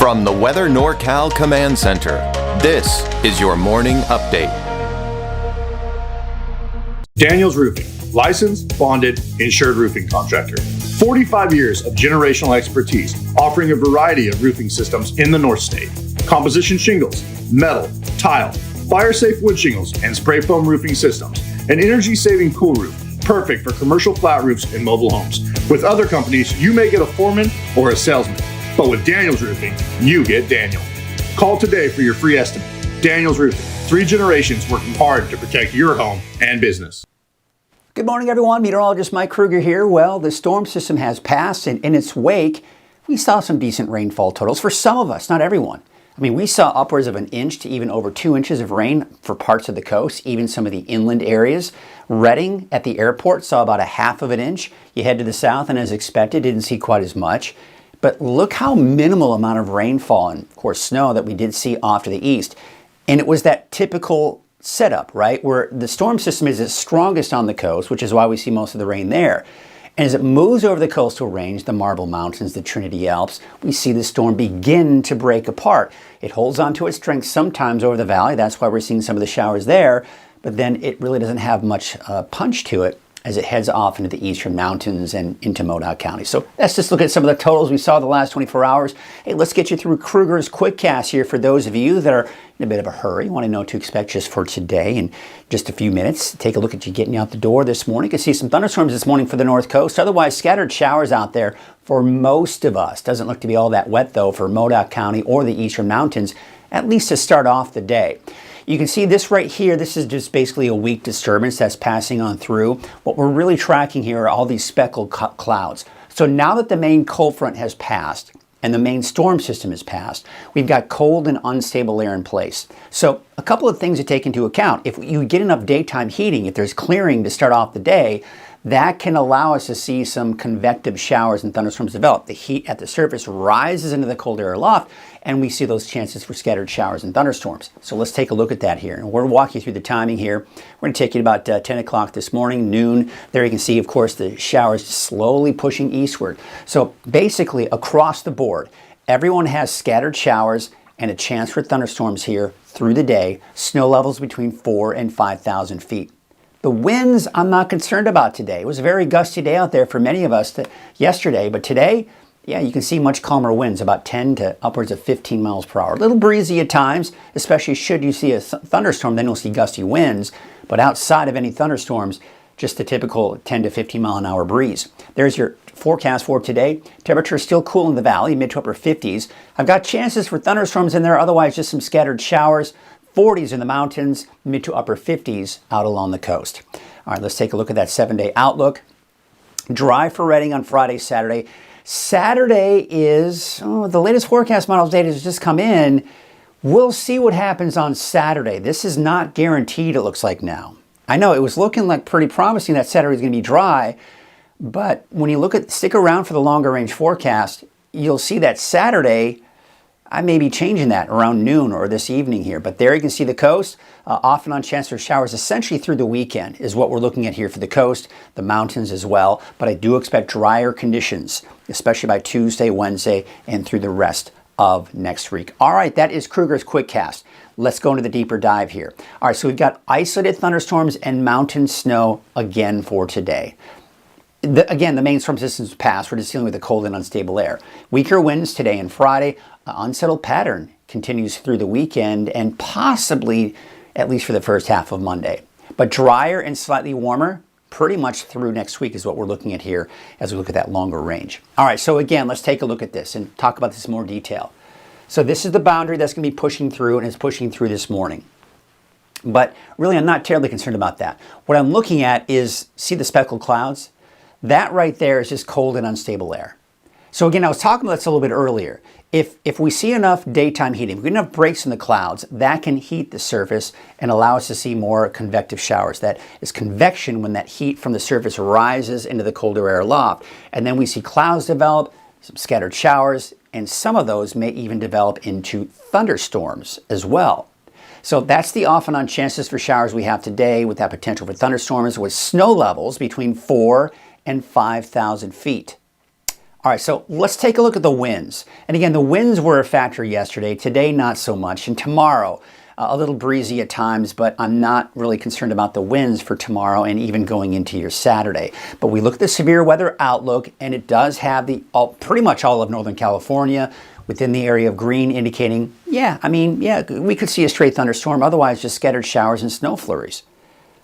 From the Weather NorCal Command Center, this is your morning update. Daniels Roofing, licensed, bonded, insured roofing contractor. 45 years of generational expertise, offering a variety of roofing systems in the North State. Composition shingles, metal, tile, fire-safe wood shingles, and spray foam roofing systems. An energy-saving cool roof, perfect for commercial flat roofs and mobile homes. With other companies, you may get a foreman or a salesman. But with Daniels Roofing, you get Daniel. Call today for your free estimate. Daniels Roofing, 3 generations working hard to protect your home and business. Good morning, everyone. Meteorologist Mike Kruger here. Well, the storm system has passed, and in its wake, we saw some decent rainfall totals for some of us, not everyone. I mean, we saw upwards of an inch to even over 2 inches of rain for parts of the coast, even some of the inland areas. Reading at the airport saw about a half of an inch. You head to the south, and as expected, didn't see quite as much. But look how minimal amount of rainfall and, of course, snow that we did see off to the east. And it was that typical setup, right, where the storm system is its strongest on the coast, which is why we see most of the rain there. And as it moves over the coastal range, the Marble Mountains, the Trinity Alps, we see the storm begin to break apart. It holds on to its strength sometimes over the valley. That's why we're seeing some of the showers there. But then it really doesn't have much punch to it as it heads off into the eastern mountains and into Modoc County. So let's just look at some of the totals we saw the last 24 hours. Hey, let's get you through Kruger's quick cast here for those of you that are in a bit of a hurry, want to know what to expect just for today in just a few minutes. Take a look at you getting out the door this morning. You can see some thunderstorms this morning for the north coast. Otherwise, scattered showers out there for most of us. Doesn't look to be all that wet, though, for Modoc County or the eastern mountains, at least to start off the day. You can see this right here. This is just basically a weak disturbance that's passing on through. What we're really tracking here are all these speckled clouds. So now that the main cold front has passed and the main storm system has passed, we've got cold and unstable air in place. So a couple of things to take into account. If you get enough daytime heating, if there's clearing to start off the day, that can allow us to see some convective showers and thunderstorms develop. The heat at the surface rises into the cold air aloft, and we see those chances for scattered showers and thunderstorms. So let's take a look at that here. And we're going to walk you through the timing here. We're going to take you about 10 o'clock this morning, noon. There you can see, of course, the showers slowly pushing eastward. So basically, across the board, everyone has scattered showers and a chance for thunderstorms here through the day. Snow levels between 4,000 and 5,000 feet. The winds, I'm not concerned about today. It was a very gusty day out there for many of us yesterday, but today, yeah, you can see much calmer winds, about 10 to upwards of 15 miles per hour. A little breezy at times, especially should you see a thunderstorm, then you'll see gusty winds. But outside of any thunderstorms, just the typical 10 to 15 mile an hour breeze. There's your forecast for today. Temperature is still cool in the valley, mid to upper 50s. I've got chances for thunderstorms in there, otherwise just some scattered showers. 40s in the mountains, mid to upper 50s out along the coast. All right, let's take a look at that 7-day outlook. Dry for Reading on Friday, Saturday. Saturday is, the latest forecast models data has just come in. We'll see what happens on Saturday. This is not guaranteed, it looks like now. I know it was looking like pretty promising that Saturday is going to be dry, but when you stick around for the longer range forecast, you'll see that Saturday, I may be changing that around noon or this evening here, but there you can see the coast, off and on chance for showers essentially through the weekend is what we're looking at here for the coast, the mountains as well, but I do expect drier conditions, especially by Tuesday, Wednesday, and through the rest of next week. All right, that is Kruger's Quick Cast. Let's go into the deeper dive here. All right, so we've got isolated thunderstorms and mountain snow again for today. Again, the main storm system's passed. We're just dealing with the cold and unstable air. Weaker winds today and Friday. Unsettled pattern continues through the weekend and possibly at least for the first half of Monday. But drier and slightly warmer pretty much through next week is what we're looking at here as we look at that longer range. All right, so again, let's take a look at this and talk about this in more detail. So this is the boundary that's going to be pushing through, and it's pushing through this morning. But really, I'm not terribly concerned about that. What I'm looking at is, see the speckled clouds? That right there is just cold and unstable air. So again, I was talking about this a little bit earlier. If we see enough daytime heating, if we get enough breaks in the clouds, that can heat the surface and allow us to see more convective showers. That is convection when that heat from the surface rises into the colder air aloft. And then we see clouds develop, some scattered showers, and some of those may even develop into thunderstorms as well. So that's the off and on chances for showers we have today with that potential for thunderstorms with snow levels between 4,000 and 5,000 feet. All right, so let's take a look at the winds. And again, the winds were a factor yesterday. Today, not so much. And tomorrow, a little breezy at times, but I'm not really concerned about the winds for tomorrow and even going into your Saturday. But we look at the severe weather outlook, and it does have pretty much all of Northern California within the area of green, indicating, we could see a straight thunderstorm, otherwise just scattered showers and snow flurries.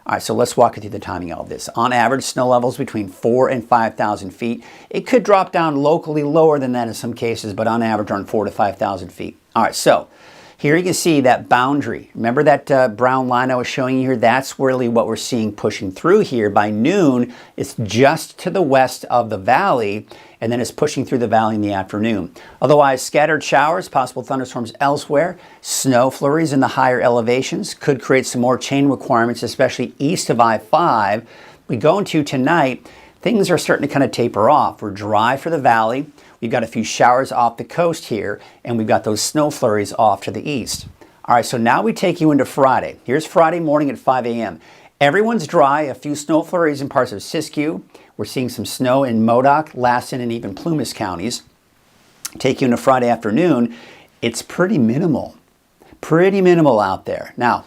All right, so let's walk you through the timing of this. On average, snow levels between 4,000 and 5,000 feet. It could drop down locally lower than that in some cases, but on average around 4,000 to 5,000 feet. All right, so here you can see that boundary. Remember that brown line I was showing you here? That's really what we're seeing pushing through here. By noon, it's just to the west of the valley, and then it's pushing through the valley in the afternoon. Otherwise, scattered showers, possible thunderstorms elsewhere, snow flurries in the higher elevations could create some more chain requirements, especially east of I-5. We go into tonight, things are starting to kind of taper off. We're dry for the valley. We've got a few showers off the coast here, and we've got those snow flurries off to the east. All right, so now we take you into Friday. Here's Friday morning at 5 a.m. Everyone's dry, a few snow flurries in parts of Siskiyou. We're seeing some snow in Modoc, Lassen, and even Plumas counties. Take you into Friday afternoon. It's pretty minimal out there. Now,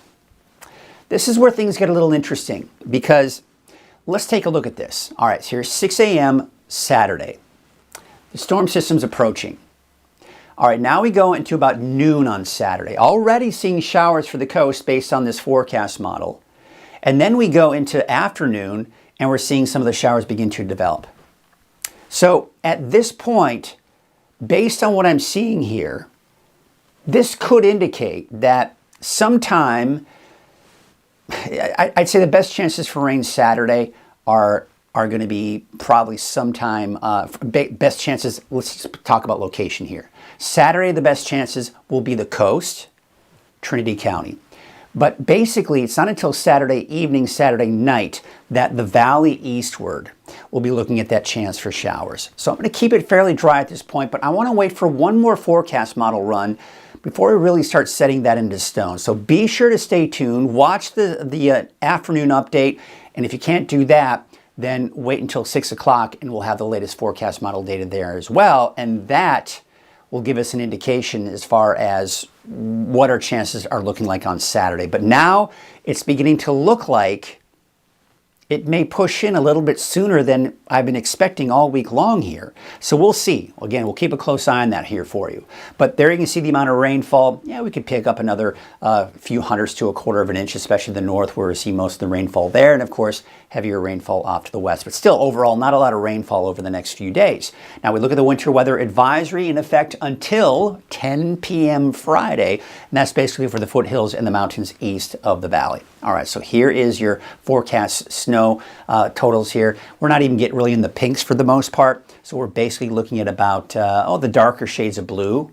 this is where things get a little interesting because let's take a look at this. All right, so here's 6 a.m. Saturday. The storm system's approaching. All right, now we go into about noon on Saturday. Already seeing showers for the coast based on this forecast model. And then we go into afternoon and we're seeing some of the showers begin to develop. So at this point, based on what I'm seeing here, this could indicate that sometime, I'd say the best chances for rain Saturday are going to be probably sometime, best chances, let's talk about location here. Saturday, the best chances will be the coast, Trinity County. But basically, it's not until Saturday evening, Saturday night, that the valley eastward will be looking at that chance for showers. So I'm going to keep it fairly dry at this point, but I want to wait for one more forecast model run before we really start setting that into stone. So be sure to stay tuned, watch the afternoon update, and if you can't do that, then wait until 6 o'clock and we'll have the latest forecast model data there as well. And that will give us an indication as far as what our chances are looking like on Saturday. But now it's beginning to look like it may push in a little bit sooner than I've been expecting all week long here. So we'll see. Again, we'll keep a close eye on that here for you. But there you can see the amount of rainfall. Yeah, we could pick up another few hundredths to a quarter of an inch, especially the north where we see most of the rainfall there. And of course, heavier rainfall off to the west. But still, overall, not a lot of rainfall over the next few days. Now we look at the winter weather advisory in effect until 10 p.m. Friday. And that's basically for the foothills and the mountains east of the valley. All right, so here is your forecast snow totals here. We're not even getting really in the pinks for the most part. So we're basically looking at about, the darker shades of blue.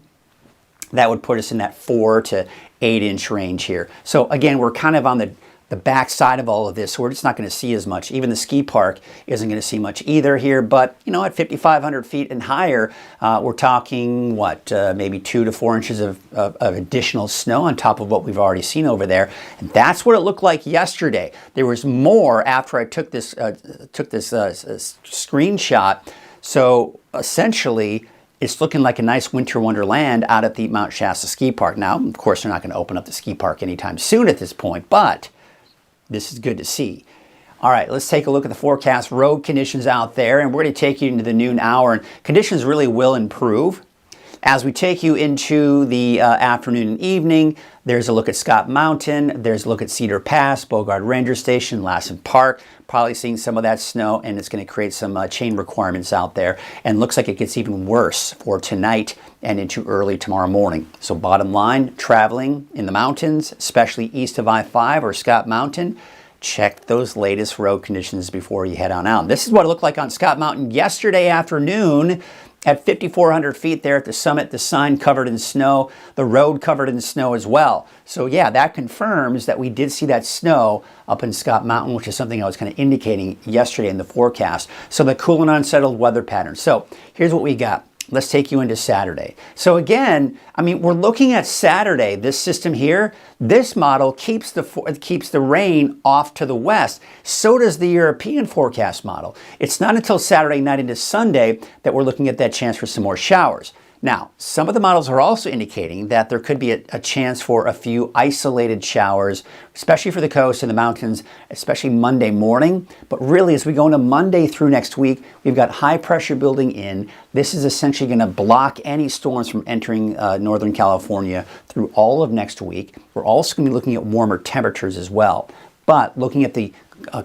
That would put us in that 4 to 8 inch range here. So again, we're kind of on the back side of all of this, so we're just not going to see as much. Even the ski park isn't going to see much either here, but at 5,500 feet and higher, we're talking maybe 2 to 4 inches of additional snow on top of what we've already seen over there. And that's what it looked like yesterday. There was more after I took this screenshot. So essentially, it's looking like a nice winter wonderland out at the Mount Shasta Ski Park. Now, of course, they're not going to open up the ski park anytime soon at this point, but this is good to see. All right, let's take a look at the forecast road conditions out there, and we're going to take you into the noon hour, and conditions really will improve. As we take you into the afternoon and evening, there's a look at Scott Mountain, there's a look at Cedar Pass, Bogard Ranger Station, Lassen Park, probably seeing some of that snow, and it's going to create some chain requirements out there. And looks like it gets even worse for tonight and into early tomorrow morning. So bottom line, traveling in the mountains, especially east of I-5 or Scott Mountain, check those latest road conditions before you head on out. This is what it looked like on Scott Mountain yesterday afternoon. At 5,400 feet there at the summit, the sign covered in snow, the road covered in snow as well. So yeah, that confirms that we did see that snow up in Scott Mountain, which is something I was kind of indicating yesterday in the forecast. So the cool and unsettled weather pattern. So here's what we got. Let's take you into Saturday. So again, I mean, we're looking at Saturday. This system here, this model keeps the rain off to the west. So does the European forecast model. It's not until Saturday night into Sunday that we're looking at that chance for some more showers. Now, some of the models are also indicating that there could be a chance for a few isolated showers, especially for the coast and the mountains, especially Monday morning. But really, as we go into Monday through next week, we've got high pressure building in. This is essentially going to block any storms from entering Northern California through all of next week. We're also going to be looking at warmer temperatures as well. But looking at the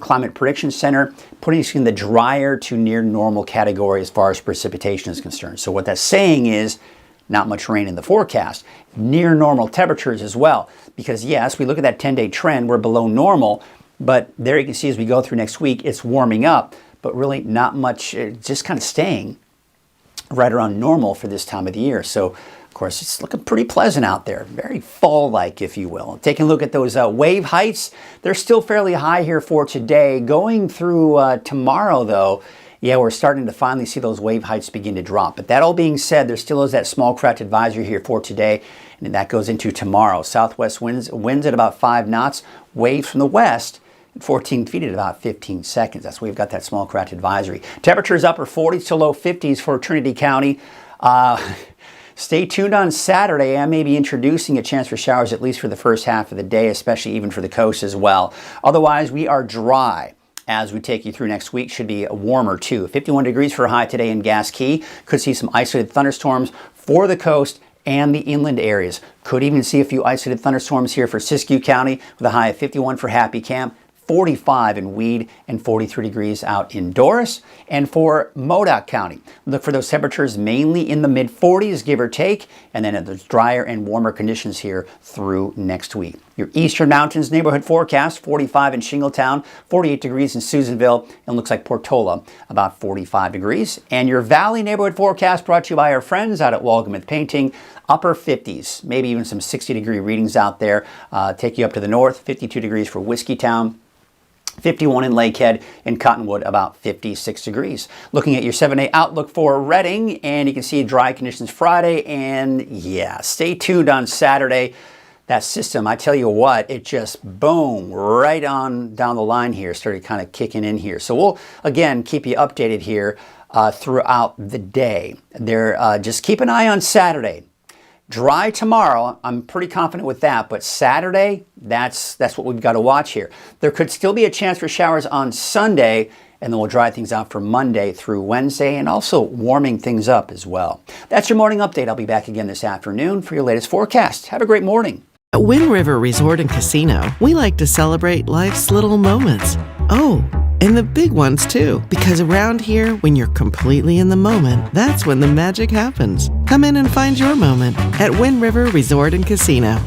Climate Prediction Center, putting us in the drier to near normal category as far as precipitation is concerned. So what that's saying is not much rain in the forecast. Near normal temperatures as well. Because yes, we look at that 10-day trend, we're below normal, but there you can see as we go through next week, it's warming up, but really not much, just kind of staying right around normal for this time of the year. So of course, it's looking pretty pleasant out there, very fall-like, if you will. Taking a look at those wave heights, they're still fairly high here for today. Going through tomorrow, though, yeah, we're starting to finally see those wave heights begin to drop. But that all being said, there still is that small craft advisory here for today, and that goes into tomorrow. Southwest winds at about 5 knots, waves from the west 14 feet at about 15 seconds. That's why we've got that small craft advisory. Temperatures upper 40s to low 50s for Trinity County. Stay tuned on Saturday. I may be introducing a chance for showers at least for the first half of the day, especially even for the coast as well. Otherwise, we are dry as we take you through next week. Should be warmer too. 51 degrees for a high today in Gas Key. Could see some isolated thunderstorms for the coast and the inland areas. Could even see a few isolated thunderstorms here for Siskiyou County with a high of 51 for Happy Camp. 45 in Weed, and 43 degrees out in Doris. And for Modoc County, look for those temperatures mainly in the mid-40s, give or take, and then there's drier and warmer conditions here through next week. Your Eastern Mountains neighborhood forecast, 45 in Shingletown, 48 degrees in Susanville, and looks like Portola, about 45 degrees. And your Valley neighborhood forecast brought to you by our friends out at Walgamuth Painting, upper 50s, maybe even some 60-degree readings out there. Take you up to the north, 52 degrees for Whiskeytown, 51 in Lakehead, and Cottonwood about 56 degrees. Looking at your 7-day outlook for Redding, and you can see dry conditions Friday, and yeah, stay tuned on Saturday. That system, I tell you what, it just boom, right on down the line here, started kind of kicking in here. So we'll, again, keep you updated here throughout the day. Just keep an eye on Saturday. Dry tomorrow, I'm pretty confident with that, but Saturday, that's what we've got to watch here. There could still be a chance for showers on Sunday, and then we'll dry things out for Monday through Wednesday, and also warming things up as well. That's your morning update. I'll be back again this afternoon for your latest forecast. Have a great morning. At Wind River Resort and Casino, we like to celebrate life's little moments. Oh, and the big ones too, because around here, when you're completely in the moment, that's when the magic happens. Come in and find your moment at Wind River Resort and Casino.